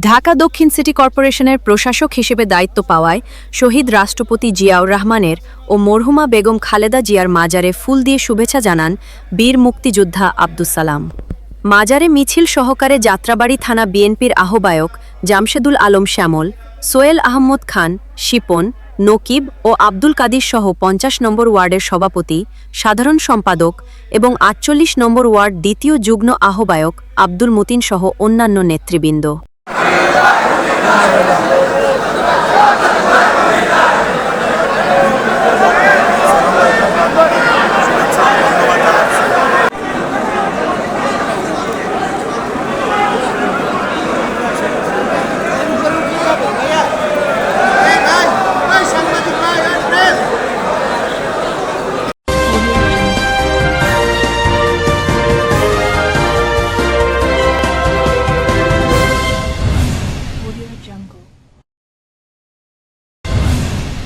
ঢাকা দক্ষিণ সিটি কর্পোরেশনের প্রশাসক হিসেবে দায়িত্ব পাওয়ায় শহীদ রাষ্ট্রপতি জিয়াউর রহমানের ও মরহুমা বেগম খালেদা জিয়ার মাজারে ফুল দিয়ে শুভেচ্ছা জানান বীর মুক্তিযোদ্ধা আব্দুস সালাম। মাজারে মিছিল সহকারে যাত্রাবাড়ি থানা বিএনপির আহ্বায়ক জামশেদুল আলম শ্যামল, সোয়েল আহমদ খান, শিপন, নকিব ও আব্দুল কাদির সহ ৫০ নম্বর ওয়ার্ডের সভাপতি, সাধারণ সম্পাদক এবং ৪৮ নম্বর ওয়ার্ড দ্বিতীয় যুগ্ম আহ্বায়ক আব্দুল মতিন সহ অন্যান্য নেতৃবৃন্দ। Jungle.